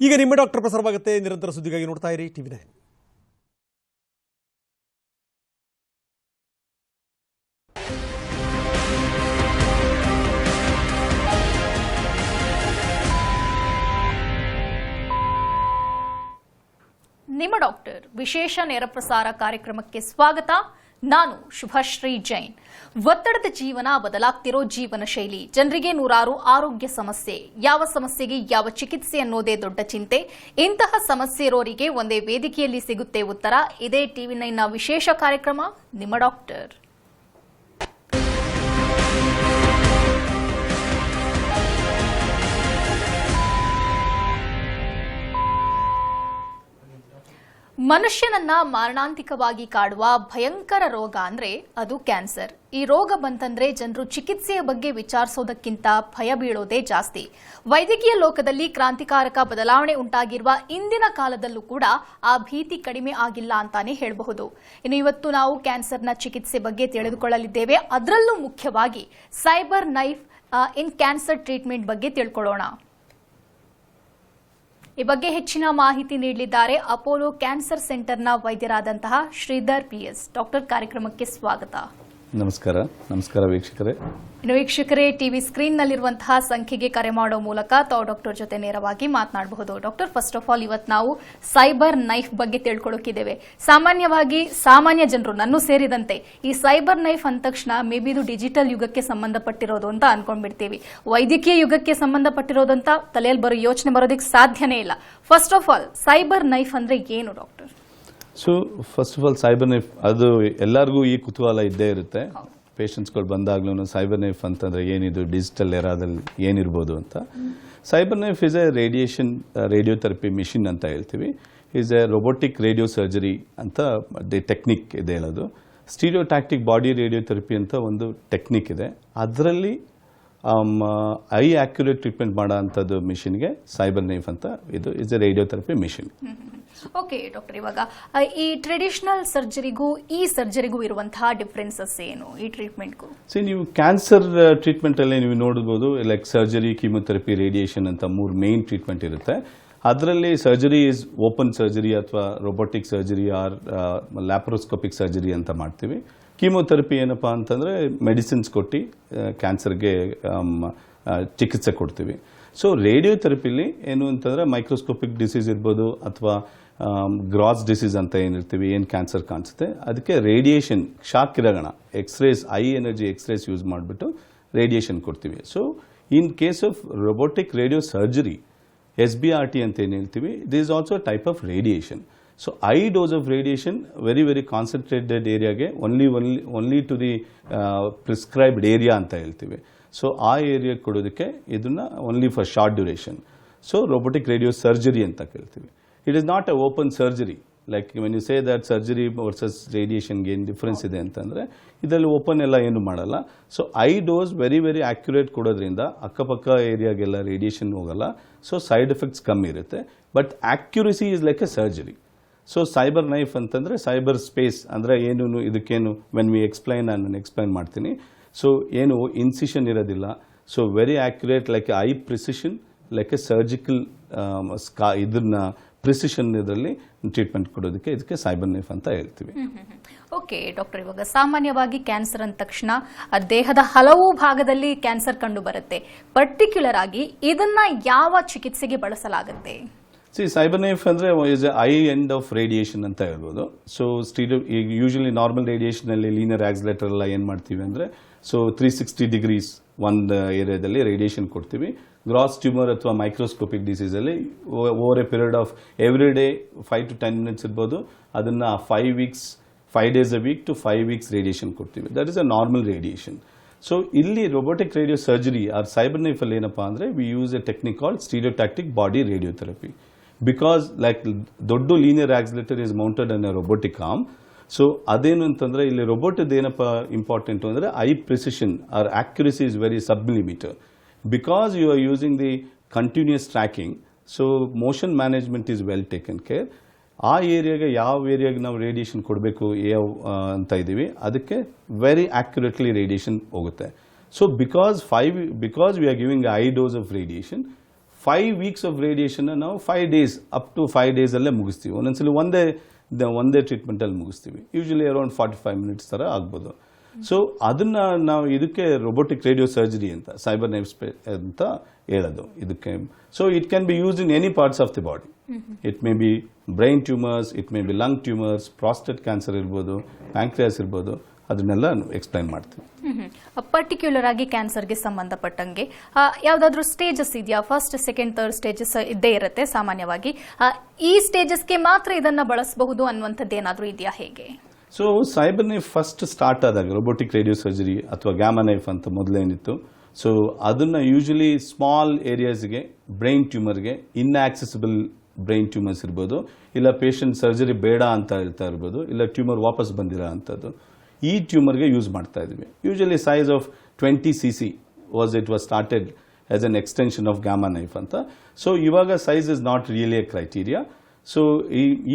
ಈಗ ನಿಮ್ಮ ಡಾಕ್ಟರ್ ಪ್ರಸಾರವಾಗುತ್ತೆ. ನಿರಂತರ ಸುದ್ದಿಗಾಗಿ ನೋಡ್ತಾ ಇರಿ ಟಿವಿ9. ನಿಮ್ಮ ಡಾಕ್ಟರ್ ವಿಶೇಷ ನೇರ ಪ್ರಸಾರ ಕಾರ್ಯಕ್ರಮಕ್ಕೆ ಸ್ವಾಗತ. ನಾನು ಶುಭಶ್ರೀ ಜೈನ್. ಒತ್ತಡದ ಜೀವನ, ಬದಲಾಗ್ತಿರೋ ಜೀವನ ಶೈಲಿ, ಜನರಿಗೆ ನೂರಾರು ಆರೋಗ್ಯ ಸಮಸ್ಯೆ, ಯಾವ ಸಮಸ್ಯೆಗೆ ಯಾವ ಚಿಕಿತ್ಸೆ ಅನ್ನೋದೇ ದೊಡ್ಡ ಚಿಂತೆ. ಇಂತಹ ಸಮಸ್ಯೆ ಇರೋರಿಗೆ ಒಂದೇ ವೇದಿಕೆಯಲ್ಲಿ ಸಿಗುತ್ತೆ ಉತ್ತರ. ಇದೇ ಟಿವಿ9ನ ವಿಶೇಷ ಕಾರ್ಯಕ್ರಮ ನಿಮ್ಮ ಡಾಕ್ಟರ್. ಮನುಷ್ಯನನ್ನ ಮಾರಣಾಂತಿಕವಾಗಿ ಕಾಡುವ ಭಯಂಕರ ರೋಗ ಅಂದ್ರೆ ಅದು ಕ್ಯಾನ್ಸರ್. ಈ ರೋಗ ಬಂತಂದ್ರೆ ಜನರು ಚಿಕಿತ್ಸೆಯ ಬಗ್ಗೆ ವಿಚಾರಿಸೋದಕ್ಕಿಂತ ಭಯ ಬೀಳೋದೇ ಜಾಸ್ತಿ. ವೈದ್ಯಕೀಯ ಲೋಕದಲ್ಲಿ ಕ್ರಾಂತಿಕಾರಕ ಬದಲಾವಣೆ ಉಂಟಾಗಿರುವ ಇಂದಿನ ಕಾಲದಲ್ಲೂ ಕೂಡ ಆ ಭೀತಿ ಕಡಿಮೆ ಆಗಿಲ್ಲ ಅಂತಾನೆ ಹೇಳಬಹುದು. ಇನ್ನು ಇವತ್ತು ನಾವು ಕ್ಯಾನ್ಸರ್ನ ಚಿಕಿತ್ಸೆ ಬಗ್ಗೆ ತಿಳಿದುಕೊಳ್ಳಲಿದ್ದೇವೆ. ಅದರಲ್ಲೂ ಮುಖ್ಯವಾಗಿ cyber knife in cancer treatment ಬಗ್ಗೆ ತಿಳ್ಕೊಳ್ಳೋಣ. ಈ ಬಗ್ಗೆ ಹೆಚ್ಚಿನ ಮಾಹಿತಿ ನೀಡಲಿದ್ದಾರೆ ಅಪೋಲೋ ಕ್ಯಾನ್ಸರ್ ಸೆಂಟರ್ನ ವೈದ್ಯರಾದಂತಹ ಶ್ರೀಧರ್ PS. ಡಾಕ್ಟರ್, ಕಾರ್ಯಕ್ರಮಕ್ಕೆ ಸ್ವಾಗತ. ನಮಸ್ಕಾರ. ನಮಸ್ಕಾರ ವೀಕ್ಷಕರೇ. ಇನ್ನು ವೀಕ್ಷಕರೇ, ಟಿವಿ ಸ್ಕ್ರೀನ್ನಲ್ಲಿರುವಂತಹ ಸಂಖ್ಯೆಗೆ ಕರೆ ಮಾಡೋ ಮೂಲಕ ತಾವು ಡಾಕ್ಟರ್ ಜೊತೆ ನೇರವಾಗಿ ಮಾತನಾಡಬಹುದು. ಡಾಕ್ಟರ್, ಫಸ್ಟ್ ಆಫ್ ಆಲ್ ಇವತ್ತು ನಾವು ಸೈಬರ್ ನೈಫ್ ಬಗ್ಗೆ ತಿಳ್ಕೊಳ್ಳೋಕಿದ್ದೇವೆ. ಸಾಮಾನ್ಯವಾಗಿ ಸಾಮಾನ್ಯ ಜನರು, ನನ್ನೂ ಸೇರಿದಂತೆ, ಈ ಸೈಬರ್ ನೈಫ್ ಅಂದ ತಕ್ಷಣ ಮೇ ಬಿ ಇದು ಡಿಜಿಟಲ್ ಯುಗಕ್ಕೆ ಸಂಬಂಧಪಟ್ಟಿರೋದು ಅಂತ ಅನ್ಕೊಂಡ್ಬಿಡ್ತೀವಿ. ವೈದ್ಯಕೀಯ ಯುಗಕ್ಕೆ ಸಂಬಂಧಪಟ್ಟಿರೋದಂತ ತಲೆಯಲ್ಲಿ ಯೋಚನೆ ಬರೋದಕ್ಕೆ ಸಾಧ್ಯನೇ ಇಲ್ಲ. First of all cyber knife ಅಂದ್ರೆ ಏನು doctor? So first of all cyber knife, ಅದು ಎಲ್ಲರಿಗೂ ಈ ಕುತೂಹಲ ಇದ್ದೇ ಇರುತ್ತೆ. ಪೇಷಂಟ್ಸ್ಗಳು ಬಂದಾಗ್ಲೂ ಸೈಬರ್ ನೈಫ್ ಅಂತಂದ್ರೆ ಏನಿದು, ಡಿಜಿಟಲ್ ಎರಾದಲ್ಲಿ ಏನಿರ್ಬೋದು ಅಂತ. Cyber knife is A radiotherapy machine ಅಂತ ಹೇಳ್ತೀವಿ. Is A robotic radio surgery ಅಂತ ಟೆಕ್ನಿಕ್ ಇದೆ. ಹೇಳೋದು ಸ್ಟೀರಿಯೋಟ್ಯಾಕ್ಟಿಕ್ ಬಾಡಿ ರೇಡಿಯೋಥೆರಪಿ ಅಂತ ಒಂದು ಟೆಕ್ನಿಕ್ ಇದೆ. ಅದರಲ್ಲಿ ಐ ಆಕ್ಯುರೇಟ್ ಟ್ರೀಟ್ಮೆಂಟ್ ಮಾಡೋ ಅಂಥದ್ದು ಮಿಷಿನ್ಗೆ ಸೈಬರ್ ನೈಫ್ ಅಂತ. ಇದು is A radiotherapy machine. Okay doctor, ಇವಾಗ ಈ ಟ್ರೆಡಿಷನಲ್ ಸರ್ಜರಿಗೂ ಈ ಸರ್ಜರಿಗೂ ಇರುವಂತಹ ಡಿಫರೆನ್ಸಸ್ ಏನು ಈ ಟ್ರೀಟ್ಮೆಂಟ್ಗೂ? ನೀವು ಕ್ಯಾನ್ಸರ್ ಟ್ರೀಟ್ಮೆಂಟ್ ಅಲ್ಲಿ ನೀವು ನೋಡಬಹುದು, ಲೈಕ್ ಸರ್ಜರಿ, ಕೀಮೋಥೆರಪಿ, ರೇಡಿಯೇಷನ್ ಅಂತ 3 ಮೇನ್ ಟ್ರೀಟ್ಮೆಂಟ್ ಇರುತ್ತೆ. ಅದರಲ್ಲಿ ಸರ್ಜರಿ ಇಸ್ ಓಪನ್ ಸರ್ಜರಿ ಅಥವಾ robotic surgery or laparoscopic surgery ಅಂತ ಮಾಡ್ತೀವಿ. ಕೀಮೋಥೆರಪಿ ಏನಪ್ಪಾ ಅಂತಂದ್ರೆ ಮೆಡಿಸಿನ್ಸ್ ಕೊಟ್ಟು ಕ್ಯಾನ್ಸರ್ಗೆ ಚಿಕಿತ್ಸೆ ಕೊಡ್ತೀವಿ. ಸೊ ರೇಡಿಯೋಥೆರಪಿಲಿ ಏನು ಅಂತಂದ್ರೆ ಮೈಕ್ರೋಸ್ಕೋಪಿಕ್ ಡಿಸೀಸ್ ಇರ್ಬೋದು ಅಥವಾ ಗ್ರಾಸ್ ಡಿಸೀಸ್ ಅಂತ ಏನಿರ್ತೀವಿ, ಏನು ಕ್ಯಾನ್ಸರ್ ಕಾಣಿಸುತ್ತೆ, ಅದಕ್ಕೆ ರೇಡಿಯೇಷನ್, ಶಾಕ್ ಕಿರಣ, X rays, high energy X rays use ಮಾಡಿಬಿಟ್ಟು ರೇಡಿಯೇಷನ್ ಕೊಡ್ತೀವಿ. So in case of robotic radio surgery, SBRT ಅಂತ ಏನು ಹೇಳ್ತೀವಿ, this is also type of radiation. So high dose of radiation very concentrated ಏರಿಯಾಗೆ only to the prescribed area ಅಂತ ಹೇಳ್ತೀವಿ. So ಆ area ಕೊಡೋದಕ್ಕೆ ಇದನ್ನ only for short duration. So robotic radio surgery ಅಂತ ಕೇಳ್ತೀವಿ. It is not a open surgery. Like when you say that surgery versus ರೇಡಿಯೇಷನ್ಗೆ ಏನು ಡಿಫ್ರೆನ್ಸ್ ಇದೆ ಅಂತಂದ್ರೆ, ಇದರಲ್ಲಿ ಓಪನ್ ಎಲ್ಲ ಏನು ಮಾಡಲ್ಲ. So high dose very accurate ಕೊಡೋದ್ರಿಂದ ಅಕ್ಕಪಕ್ಕ ಏರಿಯಾಗೆಲ್ಲ ರೇಡಿಯೇಷನ್ ಹೋಗಲ್ಲ. ಸೊ ಸೈಡ್ ಎಫೆಕ್ಟ್ಸ್ ಕಮ್ಮಿ ಇರುತ್ತೆ. But accuracy is like a surgery. So cyber knife ಅಂತಂದ್ರೆ ಸೈಬರ್ ಸ್ಪೇಸ್ ಅಂದ್ರೆ ಏನು, ಇದಕ್ಕೇನು ವೆನ್ ವಿ ಎಕ್ಸ್ಪ್ಲೈನ್, ನಾನು ಎಕ್ಸ್ಪ್ಲೈನ್ ಮಾಡ್ತೀನಿ. ಸೊ ಏನು ಇನ್ಸಿಷನ್ ಇರೋದಿಲ್ಲ. So very accurate, like high precision, like a surgical ಇದನ್ನ ಪ್ರಿಸಿಷನ್ ಇದರಲ್ಲಿ ಟ್ರೀಟ್ಮೆಂಟ್ ಕೊಡೋದಕ್ಕೆ ಇದಕ್ಕೆ ಸೈಬರ್ ನೈಫ್ ಅಂತ ಹೇಳ್ತೀವಿ. ಓಕೆ ಡಾಕ್ಟರ್, ಇವಾಗ ಸಾಮಾನ್ಯವಾಗಿ ಕ್ಯಾನ್ಸರ್ ಅಂದ ತಕ್ಷಣ ದೇಹದ ಹಲವು ಭಾಗದಲ್ಲಿ ಕ್ಯಾನ್ಸರ್ ಕಂಡು ಬರುತ್ತೆ. ಪರ್ಟಿಕ್ಯುಲರ್ ಆಗಿ ಇದನ್ನ ಯಾವ ಚಿಕಿತ್ಸೆಗೆ ಬಳಸಲಾಗುತ್ತೆ? ಸೈಬರ್ ನೈಫ್ ಅಂದ್ರೆ is I end of radiation ಅಂತ ಹೇಳ್ಬೋದು. ಸೊ ಯೂಶಲಿ ನಾರ್ಮಲ್ ರೇಡಿಯೇಷನ್ ಅಲ್ಲಿ ಲೀನಿಯರ್ ಆಕ್ಸಿಲೇಟರ್ ಎಲ್ಲ ಏನ್ ಮಾಡ್ತೀವಿ ಅಂದ್ರೆ, ಸೊ 360 ಡಿಗ್ರೀಸ್ ಒಂದು ಏರಿಯಾದಲ್ಲಿ ರೇಡಿಯೇಷನ್ ಕೊಡ್ತೀವಿ. ಗ್ರಾಸ್ ಟ್ಯೂಮರ್ ಅಥವಾ ಮೈಕ್ರೋಸ್ಕೋಪಿಕ್ ಡಿಸೀಸ್ ಅಲ್ಲಿ over A period of every day 5 to 10 minutes ಇರ್ಬೋದು. ಅದನ್ನ 5 days a week to 5 weeks radiation ಕೊಡ್ತೀವಿ. That is a normal radiation. So ಇಲ್ಲಿ robotic radio surgery or cyber knife ಅಲ್ಲಿ ಏನಪ್ಪಾ ಅಂದ್ರೆ, we use a technique called stereotactic body radiotherapy. Because like ದೊಡ್ಡ linear accelerator is mounted on a robotic arm. So ಅದೇನು ಅಂತಂದ್ರೆ, ಇಲ್ಲಿ robot ಏನಪ್ಪಾ important ಅಂದ್ರೆ high precision or accuracy is very submillimetre. Because you are using the continuous tracking, so motion management is well taken care. ಆ ಏರಿಯಾಗೆ ಯಾವ ಏರಿಯಾಗೆ ನಾವು radiation ಕೊಡಬೇಕು ಅಂತ ಇದ್ದೀವಿ, ಅದಕ್ಕೆ ವೆರಿ ಆಕ್ಯುರೇಟ್ಲಿ ರೇಡಿಯೇಷನ್ ಹೋಗುತ್ತೆ. So because we are giving I dose of radiation, 5 weeks of radiation ನಾವು 5 days up to 5 days ಅಲ್ಲೇ ಮುಗಿಸ್ತೀವಿ. ಒಂದೊಂದ್ಸಲಿ ಒಂದೇ ಟ್ರೀಟ್ಮೆಂಟಲ್ಲಿ ಮುಗಿಸ್ತೀವಿ. ಯೂಶಲಿ ಅರೌಂಡ್ 45 minutes ಥರ ಆಗ್ಬೋದು. ಸೊ ಅದನ್ನ ನಾವು ಇದಕ್ಕೆ ರೊಬೋಟಿಕ್ ರೇಡಿಯೋ ಸರ್ಜರಿ ಅಂತ ಸೈಬರ್ ನೈಫ್ ಅಂತ ಹೇಳೋದು ಇದಕ್ಕೆ. So it can be used in any parts of the body. It may B brain tumours, it may B lung tumours, prostate cancer ಇರ್ಬೋದು, ಪ್ಯಾಂಕ್ರಿಯಾಸ್ ಇರ್ಬೋದು, ಅದನ್ನೆಲ್ಲ ಎಕ್ಸ್ಪ್ಲೈನ್ ಮಾಡ್ತೀವಿ. ಪರ್ಟಿಕ್ಯುಲರ್ ಆಗಿ ಕ್ಯಾನ್ಸರ್ಗೆ ಸಂಬಂಧಪಟ್ಟಂಗೆ ಯಾವ್ದಾದ್ರು ಸ್ಟೇಜಸ್ ಇದೆಯಾ? ಫಸ್ಟ್, ಸೆಕೆಂಡ್, ಥರ್ಡ್ ಸ್ಟೇಜಸ್ ಇದ್ದೇ ಇರುತ್ತೆ ಸಾಮಾನ್ಯವಾಗಿ. ಈ ಸ್ಟೇಜಸ್ಗೆ ಮಾತ್ರ ಇದನ್ನ ಬಳಸಬಹುದು ಅನ್ನುವಂಥದ್ದು ಏನಾದ್ರೂ ಇದೆಯಾ, ಹೇಗೆ? So cyber knife first start ಆದಾಗ ರೊಬೋಟಿಕ್ ರೇಡಿಯೋ ಸರ್ಜರಿ ಅಥವಾ ಗ್ಯಾಮಾ ನೈಫ್ ಅಂತ ಮೊದಲೇನಿತ್ತು. ಸೊ ಅದನ್ನ ಯೂಶಲಿ ಸ್ಮಾಲ್ ಏರಿಯಾಸ್ಗೆ, ಬ್ರೈನ್ ಟ್ಯೂಮರ್ಗೆ, ಇನ್ಆಕ್ಸೆಸಿಬಲ್ ಬ್ರೈನ್ ಟ್ಯೂಮರ್ಸ್ ಇರ್ಬೋದು, ಇಲ್ಲ ಪೇಷಂಟ್ ಸರ್ಜರಿ ಬೇಡ ಅಂತ ಹೇಳ್ತಾ ಇರ್ಬೋದು, ಇಲ್ಲ ಟ್ಯೂಮರ್ ವಾಪಸ್ ಬಂದಿರೋ ಅಂಥದ್ದು, ಈ ಟ್ಯೂಮರ್ಗೆ ಯೂಸ್ ಮಾಡ್ತಾ ಇದ್ವಿ. Usually size of 20 cc it was started as an extension of gamma knife ಅಂತ. ಸೊ ಇವಾಗ size is not really A criteria. So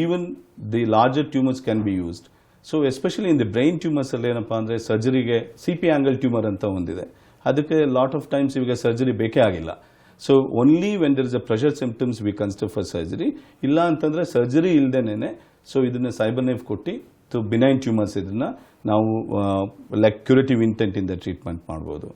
even the larger tumours can be used. So especially in the brain tumours ಅಲ್ಲಿ ಏನಪ್ಪಾ ಅಂದ್ರೆ ಸರ್ಜರಿಗೆ CP angle tumour ಅಂತ ಒಂದಿದೆ. ಅದಕ್ಕೆ lot of times ಇವಾಗ surgery ಬೇಕೇ ಆಗಿಲ್ಲ. So only when there is a pressure symptoms we consider for surgery. ಇಲ್ಲ ಅಂತಂದ್ರೆ ಸರ್ಜರಿ ಇಲ್ದೇನೆ ಸೊ ಇದನ್ನ ಸೈಬರ್ ನೈಫ್ ಕೊಟ್ಟು ಬಿನೈನ್ ಟ್ಯೂಮರ್ಸ್ ಇದನ್ನ ನಾವು ಲೈಕ್ ಕ್ಯೂರೇಟಿವ್ ಇಂಟೆಂಟ್ ಇಂದ ಟ್ರೀಟ್ಮೆಂಟ್ ಮಾಡ್ಬೋದು.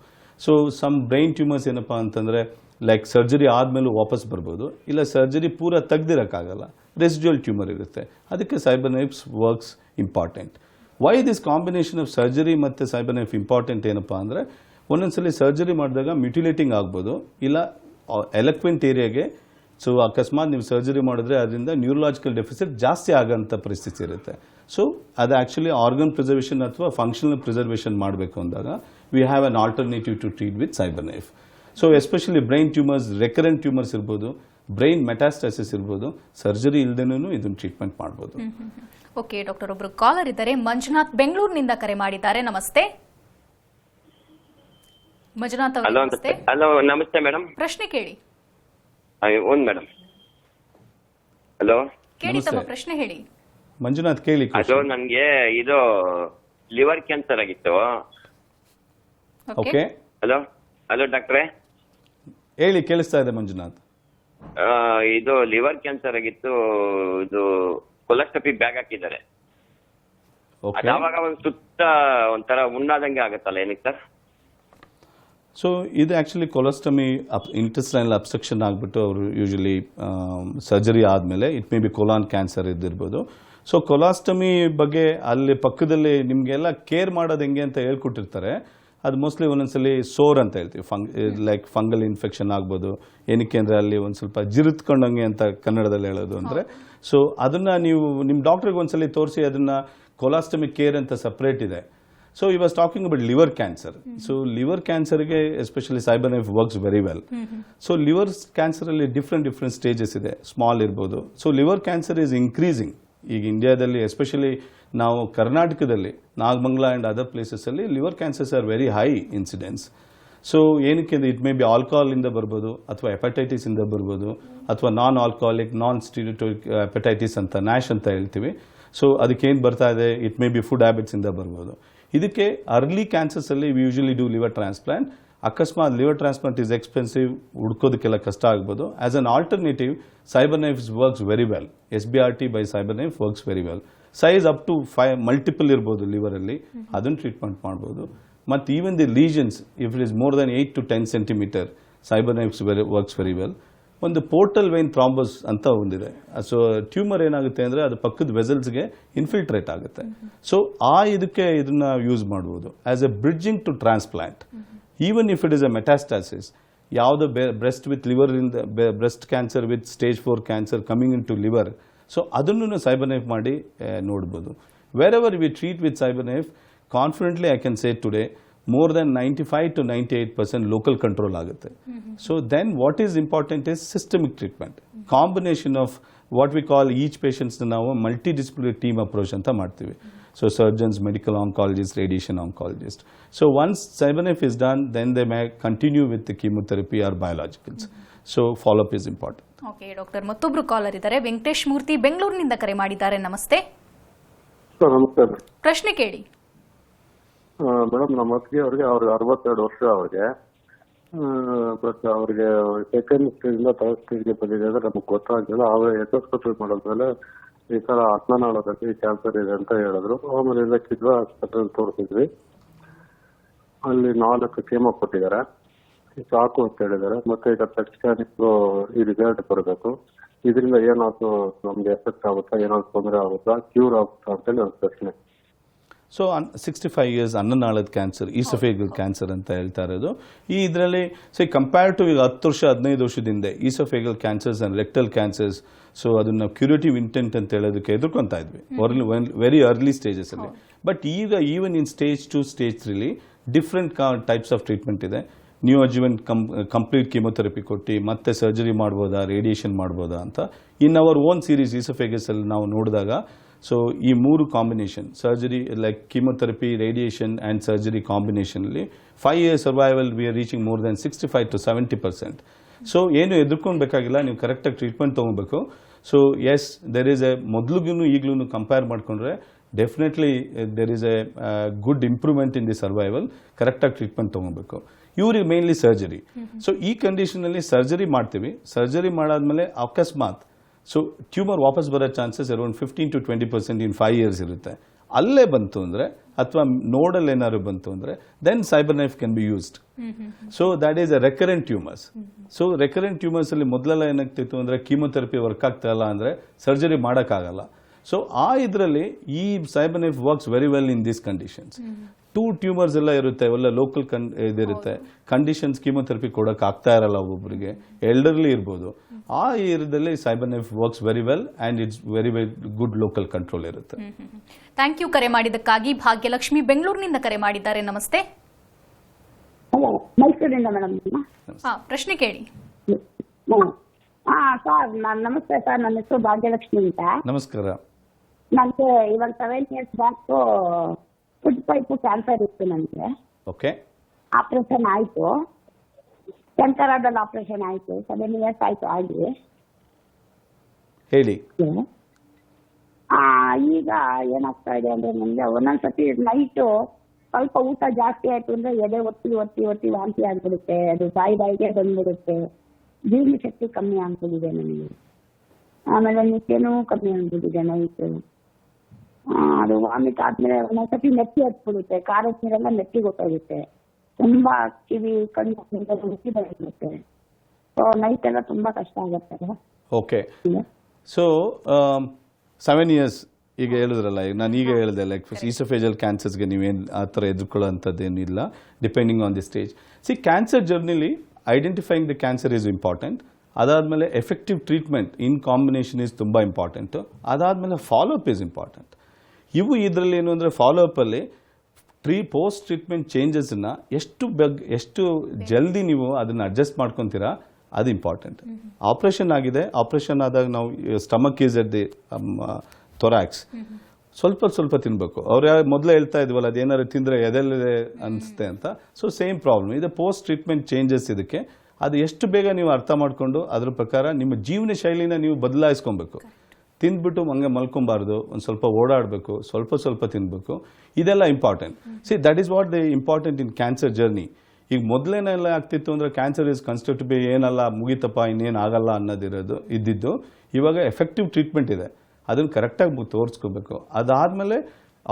ಸೊ ಸಮ್ ಬ್ರೈನ್ ಟ್ಯೂಮರ್ಸ್ ಏನಪ್ಪಾ ಅಂತಂದ್ರೆ ಲೈಕ್ ಸರ್ಜರಿ ಆದ್ಮೇಲೂ ವಾಪಸ್ ಬರ್ಬೋದು, ಇಲ್ಲ ಸರ್ಜರಿ ಪೂರ ತೆಗ್ದಿರಕ್ಕಾಗಲ್ಲ, ರೆಸಿಡ್ಯೂಯಲ್ ಟ್ಯೂಮರ್ ಇರುತ್ತೆ. ಅದಕ್ಕೆ cyber knives works important. Why this combination of surgery ಮತ್ತೆ ಸೈಬರ್ ನೈಫ್ ಇಂಪಾರ್ಟೆಂಟ್ ಏನಪ್ಪಾ ಅಂದ್ರೆ ಒಂದೊಂದ್ಸಲಿ ಸರ್ಜರಿ ಮಾಡಿದಾಗ ಮ್ಯುಟಿಲೇಟಿಂಗ್ ಆಗ್ಬೋದು, ಇಲ್ಲ ಎಲಕ್ವೆಂಟ್ ಏರಿಯಾಗೆ. ಸೊ ಅಕಸ್ಮಾತ್ ನೀವು ಸರ್ಜರಿ ಮಾಡಿದ್ರೆ ಅದರಿಂದ ನ್ಯೂರಲಾಜಿಕಲ್ ಡೆಫಿಸಿಟ್ ಜಾಸ್ತಿ ಆಗೋಂಥ ಪರಿಸ್ಥಿತಿ ಇರುತ್ತೆ. ಸೊ ಅದು ಆಕ್ಚುಲಿ ಆರ್ಗನ್ ಪ್ರಿಸರ್ವೇಷನ್ ಅಥವಾ ಫಂಕ್ಷನಲ್ ಪ್ರಿಸರ್ವೇಷನ್ ಮಾಡಬೇಕು ಅಂದಾಗ we have an alternative to treat with CyberKnife. So especially brain tumours, recurrent tumours ಇರ್ಬೋದು, ಬ್ರೈನ್ ಮೆಟಾಸ್ಟಾಸಿಸ್ ಇರ್ಬೋದು, ಸರ್ಜರಿ ಇಲ್ದೇನೂ ಇದನ್ನು ಟ್ರೀಟ್ಮೆಂಟ್ ಮಾಡ್ಬೋದು. ಓಕೆ ಡಾಕ್ಟರ್, ಒಬ್ರು ಕಾಲರ್ ಇದ್ದಾರೆ. ಮಂಜುನಾಥ್ ಬೆಂಗಳೂರಿನಿಂದ ಕರೆ ಮಾಡಿದ್ದಾರೆ. ನಮಸ್ತೆ ಮಂಜುನಾಥ್ ಅವರು. ನಮಸ್ತೆ. ಹಲೋ, ನಮಸ್ತೆ ಮೇಡಮ್. ಪ್ರಶ್ನೆ ಕೇಳಿ. ಒಂದು ಮೇಡಮ್. ಹಲೋ, ಕೇಳಿ, ತಮ್ಮ ಪ್ರಶ್ನೆ ಹೇಳಿ. ಮಂಜುನಾಥ್ ಕೇಳಿ. ಅದು ನನ್ಗೆ ಇದು ಲಿವರ್ ಕ್ಯಾನ್ಸರ್ ಆಗಿತ್ತು. ಓಕೆ, ಹಲೋ ಹಲೋ ಡಾಕ್ಟ್ರೇ, ಹೇಳಿ, ಕೇಳಿಸ್ತಾ ಇದೆ ಮಂಜುನಾಥ್. ಇದು ಲಿವರ್ ಕ್ಯಾನ್ಸರ್ ಆಗಿತ್ತು. ಇದು ಕೊಲೆಸ್ಟ್ರಾಪಿ ಬ್ಯಾಗ್ ಹಾಕಿದ್ದಾರೆ. ಓಕೆ, ಅವಾಗ ಒಂದು ಸುತ್ತ ಒಂಥರ ಉಣ್ಣಾದಂಗೆ ಆಗುತ್ತಲ್ಲ, ಏನಕ್ಕೆ ಸರ್? ಸೊ ಇದು ಆಕ್ಚುಲಿ ಕೊಲಸ್ಟಮಿ ಇಂಟೆಸ್ಟೈನಲ್ ಅಬ್ಸ್ಟ್ರಕ್ಷನ್ ಆಗಿಬಿಟ್ಟು ಅವರು ಯೂಶಲಿ ಸರ್ಜರಿ ಆದಮೇಲೆ it may be colon cancer ಇದ್ದಿರ್ಬೋದು. ಸೊ ಕೊಲಾಸ್ಟಮಿ ಬಗ್ಗೆ ಅಲ್ಲಿ ಪಕ್ಕದಲ್ಲಿ ನಿಮಗೆಲ್ಲ ಕೇರ್ ಮಾಡೋದು ಹೆಂಗೆ ಅಂತ ಹೇಳ್ಕೊಟ್ಟಿರ್ತಾರೆ. ಅದು ಮೋಸ್ಟ್ಲಿ ಒಂದೊಂದ್ಸಲಿ ಸೋರ್ ಅಂತ ಹೇಳ್ತೀವಿ, ಲೈಕ್ ಫಂಗಲ್ ಇನ್ಫೆಕ್ಷನ್ ಆಗ್ಬೋದು. ಏನಕ್ಕೆ ಅಂದರೆ ಅಲ್ಲಿ ಒಂದು ಸ್ವಲ್ಪ ಜಿರುತ್ಕೊಂಡಂಗೆ ಅಂತ ಕನ್ನಡದಲ್ಲಿ ಹೇಳೋದು ಅಂದರೆ. ಸೊ ಅದನ್ನ ನೀವು ನಿಮ್ಮ ಡಾಕ್ಟ್ರಿಗೆ ಒಂದ್ಸಲಿ ತೋರಿಸಿ ಅದನ್ನ ಕೊಲಾಸ್ಟಮಿ ಕೇರ್ ಅಂತ ಸಪ್ರೇಟ್ ಇದೆ. So he was talking about liver cancer. So liver cancer ಗೆ especially cyber knife works very well. So liver cancer ಅಲ್ಲಿ different stages ಇದೆ. ಸ್ಮಾಲ್ ಇರ್ಬೋದು. So liver cancer is increasing. ಈಗ ಇಂಡಿಯಾದಲ್ಲಿ ಎಸ್ಪೆಷಲಿ ನಾವು ಕರ್ನಾಟಕದಲ್ಲಿ ನಾಗಮಂಗಲ ಅಂಡ್ ಅದರ್ ಪ್ಲೇಸಸ್ ಅಲ್ಲಿ liver cancers are very high incidence. So ಏನಕ್ಕೆ ಇಟ್ ಮೇ ಬಿ ಆಲ್ಕೋಹಾಲ್ ಇಂದ ಬರ್ಬೋದು, ಅಥವಾ ಹೆಪಟೈಟಿಸ್ ಇಂದ ಬರ್ಬೋದು, ಅಥವಾ ನಾನ್ ಆಲ್ಕೋಹಾಲಿಕ್ ನಾನ್ ಸ್ಟೀರಿಯೋಟೈಪಿಕ್ ಹೆಪಟೈಟಿಸ್ ಅಂತ ನ್ಯಾಶ್ ಅಂತ ಹೇಳ್ತೀವಿ. ಸೊ ಅದಕ್ಕೆ ಏನು ಬರ್ತಾ ಇದೆ, it may B food habits ಇಂದ ಬರ್ಬೋದು. ಇದಕ್ಕೆ ಅರ್ಲಿ ಕ್ಯಾನ್ಸರ್ಸ್ ಅಲ್ಲಿ V usually do liver transplant. ಅಕಸ್ಮಾತ್ ಲಿವರ್ ಟ್ರಾನ್ಸ್ಪ್ಲಾಂಟ್ ಇಸ್ ಎಕ್ಸ್ಪೆನ್ಸಿವ್, ಹುಡ್ಕೋದಕ್ಕೆಲ್ಲ ಕಷ್ಟ ಆಗ್ಬೋದು. As an alternative cyber knives works very well. SBRT by CyberKnife works very well. Size up to 5 multiple ಇರ್ಬೋದು liver ಅಲ್ಲಿ, ಅದನ್ನು treatment ಮಾಡ್ಬೋದು. ಮತ್ತು even the lesions if it is more than 8 to 10 centimeter CyberKnifes works very well. ಒಂದು portal vein thrombus ಅಂತ ಒಂದಿದೆ. So tumour ಏನಾಗುತ್ತೆ ಅಂದರೆ ಅದು ಪಕ್ಕದ ವೆಸಲ್ಸ್ಗೆ ಇನ್ಫಿಲ್ಟ್ರೇಟ್ ಆಗುತ್ತೆ. ಸೊ ಇದಕ್ಕೆ ಇದನ್ನ ಯೂಸ್ ಮಾಡ್ಬೋದು as a bridging to transplant. Even if it is a metastasis, ಯಾವುದೋ ಬ್ರೆಸ್ಟ್ ವಿತ್ ಲಿವರ್ ಇಂದ breast cancer with stage 4 cancer coming into liver, so ಅದನ್ನು ಸೈಬರ್ ನೈಫ್ ಮಾಡಿ ನೋಡ್ಬೋದು. Wherever we treat with CyberKnife, confidently I can say today more than 95 to 98% local control ಆಗುತ್ತೆ. So then what is important is systemic treatment. Combination of what we call each patients ನಾವು multidisciplinary team approach ಅಂತ ಮಾಡ್ತೀವಿ. So surgeons, medical oncologists, radiation oncologists. So once cyber knife is done, then they may continue with the chemotherapy or biologicals. So follow up is important. Okay doctor, ಮತ್ತೊಬ್ರು collar ಇದ್ದಾರೆ. ವೆಂಕಟೇಶ್ ಮೂರ್ತಿ ಬೆಂಗಳೂರಿನಿಂದ ಕರೆ ಮಾಡಿದ್ದಾರೆ. ನಮಸ್ತೆ. ನಮಸ್ತೆ ಪ್ರಶ್ನೆ ಕೇಳಿ. ಮೇಡಮ್, ನಮ್ಮ ಅತ್ತಿಗೆ ಅವ್ರಿಗೆ 62 ವರ್ಷ. ಅವ್ರಿಗೆ ಬಟ್ ಅವ್ರಿಗೆ ಸೆಕೆಂಡ್ ಸ್ಟೇಜ್ ಇಂದ ಥರ್ಡ್ ಸ್ಟೇಜ್ಗೆ ಬಂದಿದೆ ಅಂದ್ರೆ ನಮಗೆ ಗೊತ್ತಾಗಿಲ್ಲ. ಆಮೇಲೆ ಎಕೋಸ್ಕೋಪಿ ಮಾಡೋದ್ಮೇಲೆ ಈ ತರ ಅನ್ನನಾಳದಲ್ಲಿ ಕ್ಯಾನ್ಸರ್ ಇದೆ ಅಂತ ಹೇಳಿದ್ರು. ಆಮೇಲೆ ಕಿದ್ವಾ ಆಸ್ಪತ್ರೆ ತೋರಿಸಿದ್ವಿ. ಅಲ್ಲಿ 4 ಕೀಮೋ ಕೊಟ್ಟಿದ್ದಾರೆ, ಸಾಕು ಅಂತ ಹೇಳಿದ್ದಾರೆ. ಮತ್ತೆ ಈಗ ಪೆಟ್ ಸ್ಕ್ಯಾನಿಂಗ್ ಈ ರಿಸಲ್ಟ್ ಬರಬೇಕು. ಇದರಿಂದ ಏನಾದ್ರು ನಮ್ಗೆ ಎಫೆಕ್ಟ್ ಆಗುತ್ತಾ, ಏನಾದ್ರು ತೊಂದರೆ ಆಗುತ್ತಾ, ಕ್ಯೂರ್ ಆಗುತ್ತಾ ಅಂತೇಳಿ ಒಂದು ಪ್ರಶ್ನೆ. ಸೊ 65 ಇಯರ್ಸ್ ಅನ್ನನಾಳದ ಕ್ಯಾನ್ಸರ್, ಈಸೋಫೇಗಲ್ ಕ್ಯಾನ್ಸರ್ ಅಂತ ಹೇಳ್ತಾ ಇರೋದು. ಈ ಇದರಲ್ಲಿ ಕಂಪೇರ್ ಟು ಈಗ 10 ವರ್ಷ 15 ವರ್ಷದಿಂದ oesophageal cancers and rectal cancers, so ಅದನ್ನ ಕ್ಯೂರೇಟಿವ್ ಇಂಟೆಂಟ್ ಅಂತ ಹೇಳೋದಕ್ಕೆ ಎದುರ್ಕೊಂತಾ ಇದ್ವಿ ವೆರಿ ಅರ್ಲಿ ಸ್ಟೇಜಸ್ ಅಲ್ಲಿ. ಬಟ್ ಈಗ even in stage 2 stage 3 different types of treatment ಇದೆ. ನ್ಯೂ ಅಡ್ಜುವೆಂಟ್ ಕಂಪ್ಲೀಟ್ ಕೀಮೊಥೆರಪಿ ಕೊಟ್ಟು ಮತ್ತೆ ಸರ್ಜರಿ ಮಾಡ್ಬೋದಾ, ರೇಡಿಯೇಷನ್ ಮಾಡ್ಬೋದಾ ಅಂತ in our own series oesophagus ಅಲ್ಲಿ ನಾವು ನೋಡಿದಾಗ, ಸೊ ಈ 3 combination surgery like chemotherapy, radiation and surgery combination ಅಲ್ಲಿ 5 year survival we are reaching more than 65 to 70%. So ಏನು ಎದುರ್ಕೊಳ್ಬೇಕಾಗಿಲ್ಲ, ನೀವು ಕರೆಕ್ಟಾಗಿ ಟ್ರೀಟ್ಮೆಂಟ್ ತೊಗೊಬೇಕು. So yes, there is a ಮೊದಲಿಗೂ ಈಗಲೂ ಕಂಪೇರ್ ಮಾಡಿಕೊಂಡ್ರೆ definitely there is a good improvement in the survival. ಕರೆಕ್ಟಾಗಿ ಟ್ರೀಟ್ಮೆಂಟ್ ತೊಗೊಬೇಕು. ಇವ್ರಿಗೆ ಮೇನ್ಲಿ ಸರ್ಜರಿ. ಸೊ ಈ ಕಂಡೀಷನಲ್ಲಿ ಸರ್ಜರಿ ಮಾಡ್ತೀವಿ. ಸರ್ಜರಿ ಮಾಡಾದ್ಮೇಲೆ ಅಕಸ್ಮಾತ್ ಸೊ ಟ್ಯೂಮರ್ ವಾಪಸ್ ಬರೋ chances around 15 to 20% in 5 years ಇರುತ್ತೆ. ಅಲ್ಲೇ ಬಂತು ಅಂದರೆ ಅಥವಾ ನೋಡಲ್ಲಿ ಏನಾದ್ರು ಬಂತು ಅಂದರೆ then CyberKnife can be used. So that is a recurrent tumours. So recurrent tumours ಅಲ್ಲಿ ಮೊದಲೆಲ್ಲ ಏನಾಗ್ತಿತ್ತು ಅಂದರೆ ಕೀಮೊಥೆರಪಿ ವರ್ಕ್ ಆಗ್ತಾ ಇಲ್ಲ ಅಂದರೆ ಸರ್ಜರಿ ಮಾಡೋಕ್ಕಾಗಲ್ಲ. ಸೊ ಆ ಇದರಲ್ಲಿ ಈ cyber knife works very well in these conditions. 2 tumours ಎಲ್ಲ ಇರುತ್ತೆ, ಅವೆಲ್ಲ ಲೋಕಲ್ ಇದಿರುತ್ತೆ. ಕಂಡೀಷನ್ಸ್ ಕೀಮೊಥೆರಪಿ ಕೊಡೋಕೆ ಆಗ್ತಾ ಇರಲ್ಲ ಒಬ್ಬೊಬ್ಬರಿಗೆ, ಎಲ್ಡರ್ಲಿ ಇರ್ಬೋದು. ಆ ಏರಿಯಾದಲ್ಲಿ cyber knife works very well and it's very good local control ಇರುತ್ತೆ. ಥ್ಯಾಂಕ್ ಯು ಕರೆ ಮಾಡಿದ್ದಕ್ಕಾಗಿ. ಭಾಗ್ಯಲಕ್ಷ್ಮಿ ಬೆಂಗಳೂರಿನಿಂದ ಕರೆ ಮಾಡಿದ್ದಾರೆ. ನಮಸ್ತೆ. ಹಲೋ, ಮೈಸೂರಿಂದ ಮೇಡಮ್. ಪ್ರಶ್ನೆ ಕೇಳಿ. ಸರ್ ನಮಸ್ತೆ ಸರ್, ನನ್ನ ಹೆಸರು ಭಾಗ್ಯಲಕ್ಷ್ಮಿ ಅಂತ. ನಮಸ್ಕಾರ. ನನಗೆ ಇವಾಗ 7 years back food pipe cancer ಇತ್ತು ನನಗೆ. ಓಕೆ. ಆಪರೇಷನ್ ಆಯಿತು, ಶಂಕರಾದಲ್ಲಿ ಆಪರೇಷನ್ ಆಯಿತು. 7 years ಆಯಿತು ಆಗಿ. ಹೇಳಿ. ಈಗ ಏನಾಗ್ತಾ ಇದೆ ಅಂದ್ರೆ ನನಗೆ ಒಂದೊಂದ್ಸತಿ ನೈಟು ಸ್ವಲ್ಪ ಊಟ ಜಾಸ್ತಿ ಆಯ್ತು ಅಂದ್ರೆ ಎದೆ ಒತ್ತಿ ವಾಂತಿ ಆಗ್ಬಿಡುತ್ತೆ. ಅದು ಬಾಯಿಗೆ ಬಂದ್ಬಿಡುತ್ತೆ. ಜೀರ್ಣ ಶಕ್ತಿ ಕಮ್ಮಿ ಆಗ್ಬಿಟ್ಟಿದೆ ನನಗೆ. ಆಮೇಲೆ ನಿತ್ಯನೂ ಕಮ್ಮಿ ಆಗ್ಬಿಟ್ಟಿದೆ ನೈಟು. ಅದು ವಾಮಿಟ್ ಆದ್ಮೇಲೆ ಒಂದೊಂದ್ಸತಿ ನೆತ್ತಿ ಹತ್ಬಿಡುತ್ತೆ. ಖಾರದ ನೀರೆಲ್ಲ ನೆತ್ತಿಗೆ ಗೊತ್ತಾಗುತ್ತೆ. ತುಂಬಾ ಕಿವಿ ಕಣ್ಣು ರುಚಿ ಬರುತ್ತೆ. ನೈಟ್ ಎಲ್ಲ ತುಂಬಾ ಕಷ್ಟ ಆಗುತ್ತೆ. ಓಕೆ. ಸೊ 7 years ಈಗ ಹೇಳಿದ್ರಲ್ಲ, ಈಗ ನಾನು ಈಗ ಹೇಳಿದೆ ಲೈಕ್ ಈಸೋಫೇಜಲ್ ಕ್ಯಾನ್ಸರ್ಸ್ಗೆ ನೀವೇನು ಆ ಥರ ಎದುರ್ಕೊಳ್ಳೋಂಥದ್ದೇನಿಲ್ಲ depending on the stage. Cancer ಜರ್ನಿಲಿ identifying the cancer is important. ಅದಾದಮೇಲೆ effective treatment in combination is ತುಂಬ ಇಂಪಾರ್ಟೆಂಟು. ಅದಾದಮೇಲೆ ಫಾಲೋಅಪ್ ಈಸ್ ಇಂಪಾರ್ಟೆಂಟ್. ಇವು ಇದರಲ್ಲಿ ಏನು ಅಂದರೆ ಫಾಲೋಅಪ್ಪಲ್ಲಿ ಪೋಸ್ಟ್ ಟ್ರೀಟ್ಮೆಂಟ್ ಚೇಂಜಸ್ನ ಎಷ್ಟು ಜಲ್ದಿ ನೀವು ಅದನ್ನು ಅಡ್ಜಸ್ಟ್ ಮಾಡ್ಕೊತೀರಾ ಅದು ಇಂಪಾರ್ಟೆಂಟ್. ಆಪರೇಷನ್ ಆಗಿದೆ, ಆಪರೇಷನ್ ಆದಾಗ ನಾವು stomach is at the thorax, ಸ್ವಲ್ಪ ತಿನ್ಬೇಕು. ಅವ್ರು ಮೊದಲೇ ಹೇಳ್ತಾ ಇದ್ವಲ್ಲ, ಅದೇನಾದ್ರು ತಿಂದರೆ ಎದೆಲ್ಲಿದೆ ಅನಿಸುತ್ತೆ ಅಂತ. ಸೊ ಸೇಮ್ ಪ್ರಾಬ್ಲಮ್ ಇದು ಪೋಸ್ಟ್ ಟ್ರೀಟ್ಮೆಂಟ್ ಚೇಂಜಸ್. ಇದಕ್ಕೆ ಅದು ಎಷ್ಟು ಬೇಗ ನೀವು ಅರ್ಥ ಮಾಡಿಕೊಂಡು ಅದ್ರ ಪ್ರಕಾರ ನಿಮ್ಮ ಜೀವನ ಶೈಲಿನ ನೀವು ಬದಲಾಯಿಸ್ಕೊಬೇಕು. ತಿಂದ್ಬಿಟ್ಟು ಹಂಗೆ ಮಲ್ಕೊಬಾರ್ದು, ಒಂದು ಸ್ವಲ್ಪ ಓಡಾಡಬೇಕು, ಸ್ವಲ್ಪ ತಿನ್ಬೇಕು. ಇದೆಲ್ಲ important. That is what the important in cancer journey. ಈಗ ಮೊದಲೇನೆಲ್ಲ ಆಗ್ತಿತ್ತು ಅಂದರೆ cancer is considered to be ಏನಲ್ಲ, ಮುಗಿತಪ್ಪ ಇನ್ನೇನು ಆಗಲ್ಲ ಅನ್ನೋದಿರೋದು ಇದ್ದಿದ್ದು. ಇವಾಗ ಎಫೆಕ್ಟಿವ್ ಟ್ರೀಟ್ಮೆಂಟ್ ಇದೆ, ಅದನ್ನು ಕರೆಕ್ಟಾಗಿ ತೋರಿಸ್ಕೋಬೇಕು. ಅದಾದಮೇಲೆ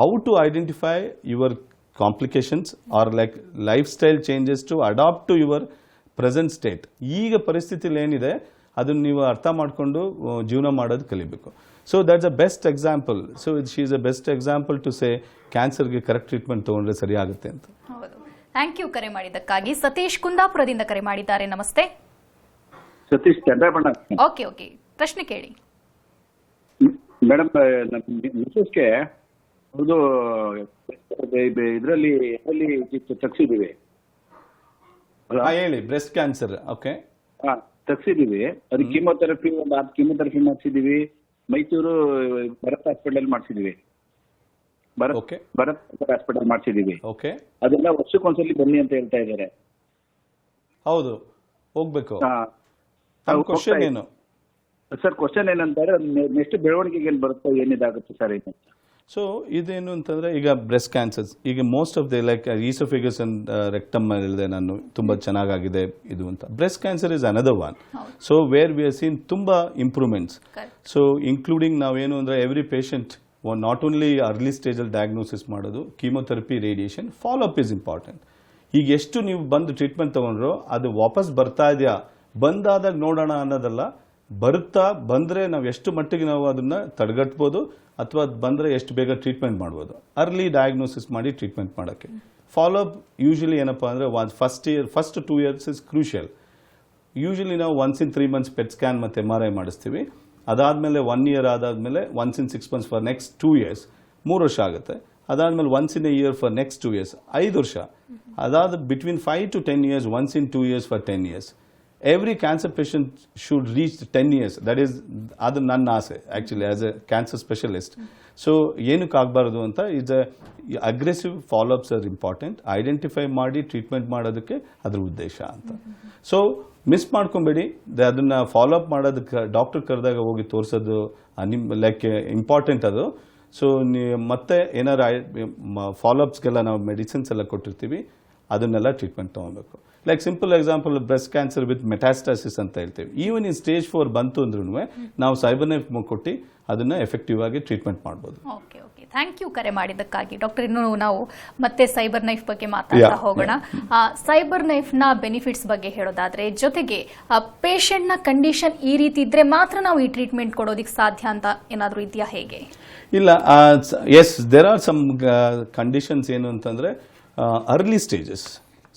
how to identify your complications or like lifestyle changes to adapt to your present state. ಈಗ ಪರಿಸ್ಥಿತಿಲಿ ಏನಿದೆ ಅದನ್ನು ನೀವು ಅರ್ಥ ಮಾಡಿಕೊಂಡು ಜೀವನ ಮಾಡೋದು ಕಲಿಬೇಕು. So that's a best example. So she is a best example to say ಕ್ಯಾನ್ಸರ್ಗೆ ಕರೆಕ್ಟ್ ಟ್ರೀಟ್ಮೆಂಟ್ ತೊಗೊಂಡ್ರೆ ಸರಿ ಆಗುತ್ತೆ ಅಂತ. ಹೌದು. ಥ್ಯಾಂಕ್ ಯು ಕರೆ ಮಾಡಿದ್ದಕ್ಕಾಗಿ. ಸತೀಶ್ ಕುಂದಾಪುರದಿಂದ ಕರೆ ಮಾಡಿದ್ದಾರೆ. ನಮಸ್ತೆ. ಸತೀಶ್ ಚಂದ್ರಬಣ್ಣ. ಓಕೆ. ಪ್ರಶ್ನೆ ಕೇಳಿ. ಮೇಡಮ್, ಮಿಸಸ್ಗೆ ಅದು ಇದರಲ್ಲಿ ತಗ್ಸಿದೀವಿ. ಹೇಳಿ. Breast cancer. ಓಕೆ. ತಗ್ಸಿದೀವಿ. ಅದು ಕೀಮೊಥೆರಪಿ ಒಂದು 6 ಕೀಮೊಥೆರಪಿ ಮಾಡಿಸಿದೀವಿ. ಮೈಸೂರು ಭರತ್ ಹಾಸ್ಪಿಟಲ್ ಮಾಡಿಸಿದೀವಿ. ಭರತ್ ಹಾಸ್ಪಿಟಲ್ ಮಾಡಿಸಿದೀವಿ. ಓಕೆ. ಅದೆಲ್ಲ ವರ್ಷಕ್ಕೊಂದ್ಸಲಿ ಬನ್ನಿ ಅಂತ ಹೇಳ್ತಾ ಇದ್ದಾರೆ. ಹೌದು, ಹೋಗ್ಬೇಕು. ಕ್ವಶನ್ ಏನು ಸರ್? ಕ್ವಶನ್ ಏನಂತಾರೆ, ನೆಕ್ಸ್ಟ್ ಬೆಳವಣಿಗೆಗೆ ಏನು ಬರುತ್ತೋ ಏನಿದಾಗುತ್ತೆ ಸರ್? ಸೊ ಇದೇನು ಅಂತಂದರೆ ಈಗ ಬ್ರೆಸ್ಟ್ ಕ್ಯಾನ್ಸರ್ಸ್ ಈಗ most of the like oesophagus and rectum ಹೇಳಿದೆ ನಾನು ತುಂಬ ಚೆನ್ನಾಗಿದೆ ಇದು ಅಂತ. Breast cancer is another one. So where we are seen ತುಂಬ ಇಂಪ್ರೂವ್ಮೆಂಟ್ಸ್. ಸೊ ಇನ್ಕ್ಲೂಡಿಂಗ್ ನಾವೇನು ಅಂದರೆ every patient not only early ಸ್ಟೇಜಲ್ಲಿ ಡಯಾಗ್ನೋಸಿಸ್ ಮಾಡೋದು, chemotherapy, radiation, follow up is important. ಈಗ ಎಷ್ಟು ನೀವು ಬಂದು ಟ್ರೀಟ್ಮೆಂಟ್ ತೊಗೊಂಡ್ರೋ ಅದು ವಾಪಸ್ ಬರ್ತಾ ಇದೆಯಾ, ಬಂದಾದಾಗ ನೋಡೋಣ ಅನ್ನೋದಲ್ಲ, ಬಂದರೆ ನಾವು ಎಷ್ಟು ಮಟ್ಟಿಗೆ ನಾವು ಅದನ್ನು ತಡೆಗಟ್ಬೋದು ಅಥವಾ ಅದು ಬಂದರೆ ಎಷ್ಟು ಬೇಗ ಟ್ರೀಟ್ಮೆಂಟ್ ಮಾಡ್ಬೋದು. ಅರ್ಲಿ ಡಯಾಗ್ನೋಸಿಸ್ ಮಾಡಿ ಟ್ರೀಟ್ಮೆಂಟ್ ಮಾಡೋಕ್ಕೆ. ಫಾಲೋ ಅಪ್ ಯೂಶಲಿ ಏನಪ್ಪ ಅಂದರೆ first 2 years is crucial. Usually ನಾವು once in 3 months PET scan ಮತ್ತು MRI ಮಾಡಿಸ್ತೀವಿ. ಅದಾದಮೇಲೆ 1 year ಆದಾದಮೇಲೆ once in 6 months for next 2 years 3 ವರ್ಷ ಆಗುತ್ತೆ. ಅದಾದಮೇಲೆ once in a year for next 2 years 5 ವರ್ಷ. ಅದಾದ between 5 to 10 years once in 2 years for 10 years. Every cancer patient should reach 10 years. That is ಅದು ನನ್ನ ಆಸೆ actually as A cancer specialist. So ಏನಕ್ಕೆ ಆಗಬಾರ್ದು ಅಂತ is aggressive follow-ups are important. Identify ಮಾಡಿ treatment ಮಾಡೋದಕ್ಕೆ ಅದ್ರ ಉದ್ದೇಶ ಅಂತ. ಸೊ ಮಿಸ್ ಮಾಡ್ಕೊಬೇಡಿ, ಅದನ್ನು ಫಾಲೋಅಪ್ ಮಾಡೋದಕ್ಕೆ ಡಾಕ್ಟರ್ ಕರೆದಾಗ ಹೋಗಿ ತೋರಿಸೋದು ಲೈಕ್ ಇಂಪಾರ್ಟೆಂಟ್ ಅದು. ಸೊ ಮತ್ತೆ ಏನಾರು ಫಾಲೋಅಪ್ಸ್ಗೆಲ್ಲ ನಾವು ಮೆಡಿಸಿನ್ಸ್ ಎಲ್ಲ ಕೊಟ್ಟಿರ್ತೀವಿ, ಅದನ್ನೆಲ್ಲ ಟ್ರೀಟ್ಮೆಂಟ್ ತೊಗೊಬೇಕು. Like simple example breast cancer with metastasis ಅಂತ ಹೇಳ್ತೀವಿ. ಈವನ್ ಇನ್ ಸ್ಟೇಜ್ 4 ಬಂತು ಅಂದ್ರೂ ನಾವು ಸೈಬರ್ ನೈಫ್ ಕೊಟ್ಟು ಅದನ್ನ ಎಫೆಕ್ಟಿವ್ ಆಗಿ ಟ್ರೀಟ್ಮೆಂಟ್ ಮಾಡ್ಬೋದು. ಓಕೆ ಓಕೆ, ಥ್ಯಾಂಕ್ ಯು ಕರೆ ಮಾಡಿದ್ದಕ್ಕಾಗಿ. ಡಾಕ್ಟರ್, ಇನ್ನು ನಾವು ಮತ್ತೆ ಸೈಬರ್ ನೈಫ್ ಬಗ್ಗೆ ಮಾತಾಡ್ತಾ ಹೋಗೋಣ. ಸೈಬರ್ ನೈಫ್ ನ ಬೆನಿಫಿಟ್ಸ್ ಬಗ್ಗೆ ಹೇಳೋದಾದ್ರೆ, ಜೊತೆಗೆ ಪೇಷಂಟ್ ನ ಕಂಡೀಷನ್ ಈ ರೀತಿ ಇದ್ರೆ ಮಾತ್ರ ನಾವು ಈ ಟ್ರೀಟ್ಮೆಂಟ್ ಕೊಡೋದಿಕ್ಕೆ ಸಾಧ್ಯ ಅಂತ ಏನಾದರೂ ಇದೆಯಾ, ಹೇಗೆ? ಇಲ್ಲ, yes there are some conditions ಏನು ಅಂತಂದ್ರೆ early stages.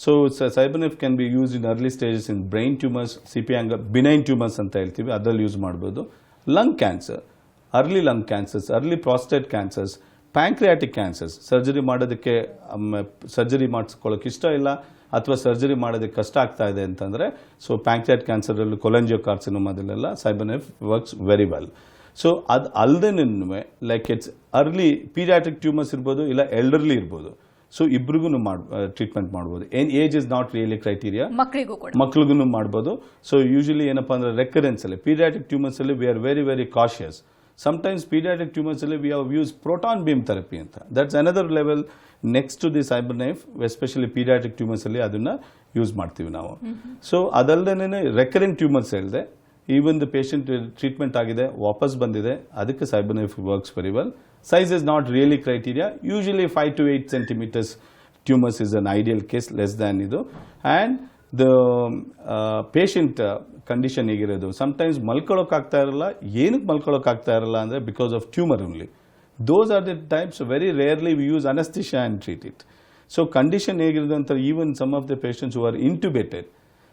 So cyber knife can be use in early stages in brain tumours, C P angle, benign tumours ಅಂತ ಹೇಳ್ತೀವಿ, ಅದರಲ್ಲಿ ಯೂಸ್ ಮಾಡ್ಬೋದು. Lung cancer, early lung cancers, early prostate cancers, pancreatic cancers, surgery ಮಾಡೋದಕ್ಕೆ surgery ಮಾಡಿಸ್ಕೊಳ್ಳೋಕೆ ಇಷ್ಟ ಇಲ್ಲ ಅಥವಾ surgery ಮಾಡೋದಕ್ಕೆ ಕಷ್ಟ ಆಗ್ತಾ ಇದೆ ಅಂತಂದರೆ, ಸೊ ಪ್ಯಾಂಕ್ರಿಯಾಟಿಕ್ ಕ್ಯಾನ್ಸರಲ್ಲಿ ಕೊಲೆಂಜಿಯೋಕಾರ್ಸಿನೋಮಾದಲ್ಲೆಲ್ಲ CyberKnife works very well. So ಅದು ಅಲ್ಲದೇನೂ like it's early paediatric tumours ಇರ್ಬೋದು, ಇಲ್ಲ ಎಲ್ಡರ್ಲಿ ಇರ್ಬೋದು. ಸೊ ಇಬ್ರಿಗೂ ಟ್ರೀಟ್ಮೆಂಟ್ ಮಾಡ್ಬೋದು. Age is not really criteria, ಮಕ್ಳಿಗೂ ಮಾಡ್ಬೋದು. ಸೊ ಯೂಶಲಿ ಏನಪ್ಪಾ ಅಂದ್ರೆ ರೆಕರೆನ್ಸ್ ಅಲ್ಲಿ ಪೀಡಿಯಾಟ್ರಿಕ್ ಟ್ಯೂಮರ್ಸ್ ಅಲ್ಲಿ we are very very cautious. Sometimes paediatric tumours ಅಲ್ಲಿ we have use proton beam therapy ಅಂತ. That's another level next to the CyberKnife. Especially paediatric tumours ಅಲ್ಲಿ ಅದನ್ನ ಯೂಸ್ ಮಾಡ್ತೀವಿ ನಾವು. ಸೊ ಅದಲ್ಲದೇನೆ ರೆಕರೆಂಟ್ ಟ್ಯೂಮರ್ಸ್ ಹೇಳಿದೆ, even the patient treatment ಆಗಿದೆ, ವಾಪಸ್ ಬಂದಿದೆ, ಅದಕ್ಕೆ cyber knife works very well. Size is not really criteria. Usually 5 to 8 centimeters tumors is an ideal case, less than idu. And the patient condition hegirodu. Sometimes malkolok aagta iralla, ಏನಕ್ಕೆ malkolok aagta iralla andre because of tumor only. Those are the types very rarely we use anesthesia and treat it. So condition hegirodu anta even some of the patients who are intubated,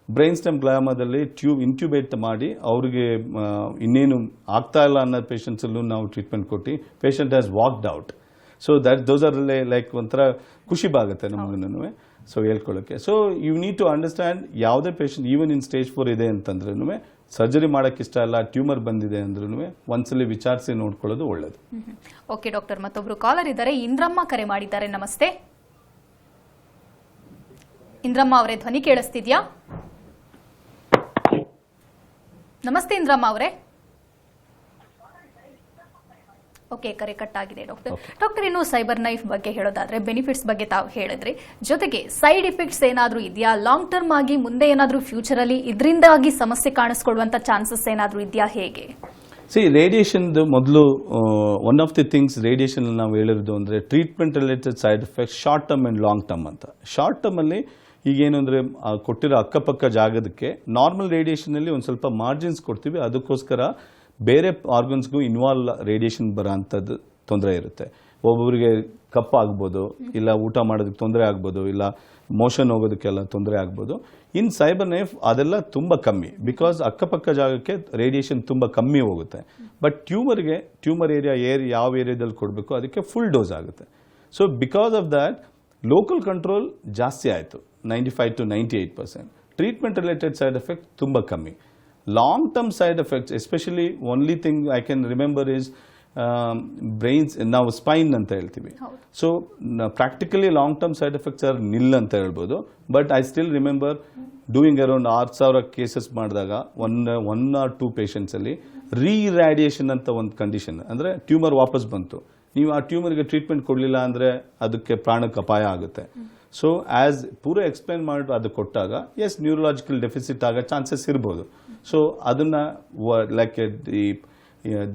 brain stem ಗ್ಲಾಮಾದಲ್ಲಿ intubate ಮಾಡಿ ಅವ್ರಿಗೆ ಇನ್ನೇನು ಆಗ್ತಾ ಇಲ್ಲ ಅನ್ನೋ ಪೇಷಂಟ್ಸಲ್ಲೂ ನಾವು treatment ಕೊಟ್ಟು patient has walked out. So those are like ಒಂಥರ ಖುಷಿ ಬಾಗುತ್ತೆ ನಮಗೂ ಸೊ ಹೇಳ್ಕೊಳ್ಳೋಕ್ಕೆ. So you need to understand, ಯಾವುದೇ ಪೇಷಂಟ್ ಈವನ್ ಇನ್ ಸ್ಟೇಜ್ 4 ಇದೆ ಅಂತಂದ್ರೂ ಸರ್ಜರಿ ಮಾಡೋಕ್ಕೆ ಇಷ್ಟ ಇಲ್ಲ, ಟ್ಯೂಮರ್ ಬಂದಿದೆ ಅಂದ್ರೂ ಒಂದ್ಸಲಿ ವಿಚಾರಿಸಿ ನೋಡ್ಕೊಳ್ಳೋದು ಒಳ್ಳೇದು. ಓಕೆ ಡಾಕ್ಟರ್, ಮತ್ತೊಬ್ರು ಕಾಲರ್ ಇದ್ದಾರೆ. ಇಂದ್ರಮ್ಮ ಕರೆ ಮಾಡಿದ್ದಾರೆ. ನಮಸ್ತೆ ಇಂದ್ರಮ್ಮ ಅವರೇ, ಧ್ವನಿ ಕೇಳಿಸ್ತಿದ್ಯಾ? ನಮಸ್ತೆ ಇಂದ್ರಮ್ಮ ಅವರೇ. ಓಕೆ, ಕರೆ ಕಟ್ ಆಗಿದೆ ಡಾಕ್ಟರ್. ಡಾಕ್ಟರ್, ಇನ್ನು ಸೈಬರ್ ನೈಫ್ ಬಗ್ಗೆ ಹೇಳೋದಾದ್ರೆ ಬೆನಿಫಿಟ್ಸ್ ಬಗ್ಗೆ ತಾವು ಹೇಳಿದ್ರಿ, ಜೊತೆಗೆ ಸೈಡ್ ಎಫೆಕ್ಟ್ಸ್ ಏನಾದರೂ ಇದೆಯಾ? ಲಾಂಗ್ ಟರ್ಮ್ ಆಗಿ ಮುಂದೆ ಏನಾದರೂ ಫ್ಯೂಚರ್ ಅಲ್ಲಿ ಇದರಿಂದಾಗಿ ಸಮಸ್ಯೆ ಕಾಣಿಸ್ಕೊಳ್ಳುವಂತ ಚಾನ್ಸಸ್ ಏನಾದರೂ ಇದೆಯಾ, ಹೇಗೆ? ರೇಡಿಯೇಷನ್ ಮೊದಲು one of the things radiation ನಾವು ಹೇಳಿರೋದು ಅಂದ್ರೆ treatment related side effects short term and long term ಅಂತ. ಶಾರ್ಟ್ ಟರ್ಮ್ ಅಲ್ಲಿ ಈಗೇನು ಅಂದರೆ ಕೊಟ್ಟಿರೋ ಅಕ್ಕಪಕ್ಕ ಜಾಗದಕ್ಕೆ ನಾರ್ಮಲ್ ರೇಡಿಯೇಷನಲ್ಲಿ ಒಂದು ಸ್ವಲ್ಪ ಮಾರ್ಜಿನ್ಸ್ ಕೊಡ್ತೀವಿ, ಅದಕ್ಕೋಸ್ಕರ ಬೇರೆ ಆರ್ಗನ್ಸ್ಗೂ ಇನ್ವಾಲ್ವ್ ರೇಡಿಯೇಷನ್ ಬರೋ ಅಂಥದ್ದು ತೊಂದರೆ ಇರುತ್ತೆ. ಒಬ್ಬೊಬ್ಬರಿಗೆ ಕಪ್ಪ ಆಗ್ಬೋದು, ಇಲ್ಲ ಊಟ ಮಾಡೋದಕ್ಕೆ ತೊಂದರೆ ಆಗ್ಬೋದು, ಇಲ್ಲ ಮೋಷನ್ ಹೋಗೋದಕ್ಕೆಲ್ಲ ತೊಂದರೆ ಆಗ್ಬೋದು. ಇನ್ ಸೈಬರ್ ನೈಫ್ ಅದೆಲ್ಲ ತುಂಬ ಕಮ್ಮಿ, ಬಿಕಾಸ್ ಅಕ್ಕಪಕ್ಕ ಜಾಗಕ್ಕೆ ರೇಡಿಯೇಷನ್ ತುಂಬ ಕಮ್ಮಿ ಹೋಗುತ್ತೆ. ಬಟ್ ಟ್ಯೂಮರ್ ಏರಿಯಾ ಯಾವ ಏರಿಯಾದಲ್ಲಿ ಕೊಡಬೇಕು ಅದಕ್ಕೆ ಫುಲ್ ಡೋಸ್ ಆಗುತ್ತೆ. So because of that local control ಜಾಸ್ತಿ ಆಯಿತು, 95 to 98%. Treatment related side effect ತುಂಬ ಕಮ್ಮಿ. Long term side effects especially only thing I can remember is brains, ನಾವು ಸ್ಪೈನ್ ಅಂತ ಹೇಳ್ತೀವಿ. So practically long term side effects are nil ಅಂತ ಹೇಳ್ಬೋದು. But I still remember doing around 6,000 cases ಮಾಡಿದಾಗ one or 2 patients ಅಲ್ಲಿ re ರ್ಯಾಡಿಯೇಷನ್ ಅಂತ ಒಂದು condition, ಅಂದರೆ ಟ್ಯೂಮರ್ ವಾಪಸ್ ಬಂತು, ನೀವು ಆ ಟ್ಯೂಮರ್ಗೆ ಟ್ರೀಟ್ಮೆಂಟ್ ಕೊಡಲಿಲ್ಲ ಅಂದರೆ ಅದಕ್ಕೆ ಪ್ರಾಣಕ್ಕೆ ಅಪಾಯ ಆಗುತ್ತೆ. ಸೊ ಆಸ್ ಪೂರ ಎಕ್ಸ್ಪ್ಲೈನ್ ಮಾಡಿ ಅದು ಕೊಟ್ಟಾಗ ಎಸ್ ನ್ಯೂರಲಾಜಿಕಲ್ ಡೆಫಿಸಿಟ್ ಆಗೋ ಚಾನ್ಸಸ್ ಇರ್ಬೋದು. ಸೊ ಅದನ್ನ like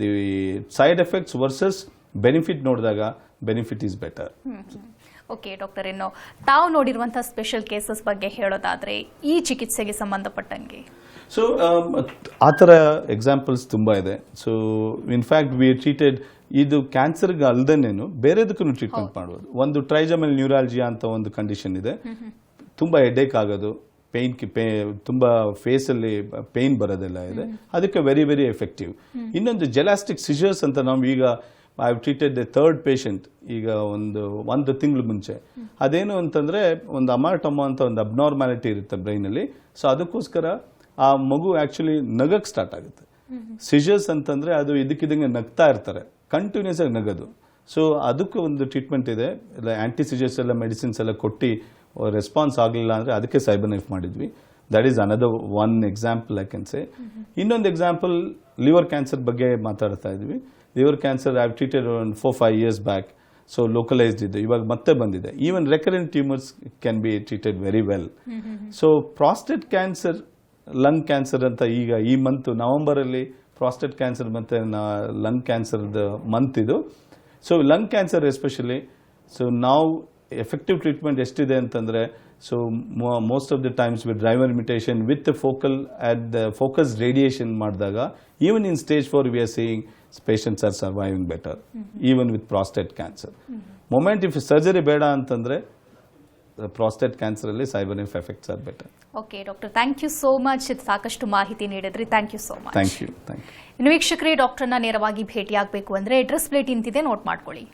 the side effects versus benefit ನೋಡಿದಾಗ benefit is better. Okay doctor, ಇನ್ನು ತಾವು ನೋಡಿರುವಂತಹ ಸ್ಪೆಷಲ್ ಕೇಸಸ್ ಬಗ್ಗೆ ಹೇಳೋದಾದ್ರೆ ಈ ಚಿಕಿತ್ಸೆಗೆ ಸಂಬಂಧಪಟ್ಟಂಗೆ. ಸೊ ಆ ಥರ ಎಕ್ಸಾಂಪಲ್ಸ್ ತುಂಬ ಇದೆ. ಸೊ ಇನ್ಫ್ಯಾಕ್ಟ್ ವಿ ಟ್ರೀಟೆಡ್ ಇದು ಕ್ಯಾನ್ಸರ್ಗೆ ಅಲ್ದೇನೇನು ಬೇರೆದಕ್ಕೂ ಟ್ರೀಟ್ಮೆಂಟ್ ಮಾಡ್ಬೋದು. ಒಂದು ಟ್ರೈಜಮಲ್ ನ್ಯೂರಾಲಜಿಯಾ ಅಂತ ಒಂದು ಕಂಡೀಷನ್ ಇದೆ, ತುಂಬಾ ಹೆಡೇಕ್ ಆಗೋದು, ತುಂಬಾ ಫೇಸ್ ಅಲ್ಲಿ ಪೇನ್ ಬರೋದೆಲ್ಲ ಇದೆ, ಅದಕ್ಕೆ ವೆರಿ ವೆರಿ ಎಫೆಕ್ಟಿವ್. ಇನ್ನೊಂದು ಜೆಲಾಸ್ಟಿಕ್ ಸಿಜರ್ಸ್ ಅಂತ ನಾವು ಈಗ I have treated the third patient ಈಗ ಒಂದು ತಿಂಗಳು ಮುಂಚೆ. ಅದೇನು ಅಂತಂದ್ರೆ ಒಂದು ಅಮಾಟಮ ಅಂತ ಒಂದು ಅಬ್ನಾರ್ಮ್ಯಾಲಿಟಿ ಇರುತ್ತೆ ಬ್ರೈನ್ ಅಲ್ಲಿ. ಸೊ ಅದಕ್ಕೋಸ್ಕರ ಆ ಮಗು ಆಕ್ಚುಲಿ ನಗಕ್ ಸ್ಟಾರ್ಟ್ ಆಗುತ್ತೆ. ಸಿಜರ್ಸ್ ಅಂತಂದ್ರೆ ಅದು ಇದಕ್ಕಿದಂಗೆ ನಗ್ತಾ ಇರ್ತಾರೆ, ಕಂಟಿನ್ಯೂಸ್ ಆಗಿ ನಗದು. ಸೊ ಅದಕ್ಕೂ ಒಂದು ಟ್ರೀಟ್ಮೆಂಟ್ ಇದೆ. ಆಂಟಿ ಸಿಜರ್ಸ್ ಎಲ್ಲ ಮೆಡಿಸಿನ್ಸ್ ಎಲ್ಲ ಕೊಟ್ಟು ರೆಸ್ಪಾನ್ಸ್ ಆಗಲಿಲ್ಲ ಅಂದ್ರೆ ಅದಕ್ಕೆ ಸೈಬರ್ ನೈಫ್ ಮಾಡಿದ್ವಿ. That is another one example I can ಸೇ. ಇನ್ನೊಂದು ಎಕ್ಸಾಂಪಲ್ ಲಿವರ್ ಕ್ಯಾನ್ಸರ್ ಬಗ್ಗೆ ಮಾತಾಡ್ತಾ ಇದ್ವಿ. Liver cancer I have treated 4-5 years back. So localised ಇದೆ, ಇವಾಗ ಮತ್ತೆ ಬಂದಿದೆ. Even recurrent tumours can be treated very well. So prostate cancer, lung cancer ಅಂತ ಈಗ ಈ ಮಂತ್ ನವೆಂಬರ್ ಅಲ್ಲಿ ಪ್ರಾಸ್ಟೇಟ್ ಕ್ಯಾನ್ಸರ್ ಮತ್ತೆ ಲಂಗ್ ಕ್ಯಾನ್ಸರ್ ಮಂತ್ ಇದು. So lung cancer especially, so ನಾವು ಎಫೆಕ್ಟಿವ್ ಟ್ರೀಟ್ಮೆಂಟ್ ಎಷ್ಟಿದೆ ಅಂತಂದ್ರೆ, so most of the times with driver mutation with focal at the focus radiation ಮಾಡಿದಾಗ even in stage 4 we are seeing patients are surviving better even with prostate cancer. Moment if surgery ಬೇಡ ಅಂತಂದ್ರೆ prostate cancer ಅಲ್ಲಿ CyberKnife effects are better. Okay doctor, thank you so much. ಸಾಕಷ್ಟು ಮಾಹಿತಿ ನೀಡಿದ್ರಿ, thank you so much. Thank you. ಇನ್ನು ವೀಕ್ಷಕರೇ, ಡಾಕ್ಟರ್ನ ನೇರವಾಗಿ ಭೇಟಿಯಾಗಬೇಕು ಅಂದ್ರೆ ಅಡ್ರೆಸ್ ಪ್ಲೇಟ್ ಇಂತಿದೆ, ನೋಟ್ ಮಾಡ್ಕೊಳ್ಳಿ.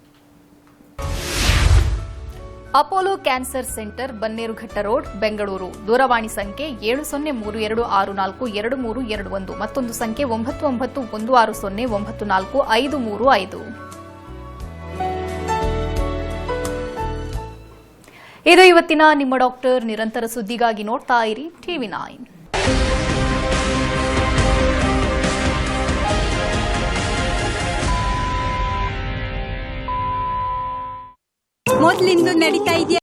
Apollo cancer centre, Bannerghatta road, Bengaluru. ದೂರವಾಣಿ ಸಂಖ್ಯೆ 7032262321, ಮತ್ತೊಂದು ಸಂಖ್ಯೆ 9916094535. ಇದು ಇವತ್ತಿನ ನಿಮ್ಮ ಡಾಕ್ಟರ್. ನಿರಂತರ ಸುದ್ದಿಗಾಗಿ ನೋಡ್ತಾ ಇರಿ TV9. ಮೊದಲಿಂದ ನಡೀತಾ ಇದೆಯಾ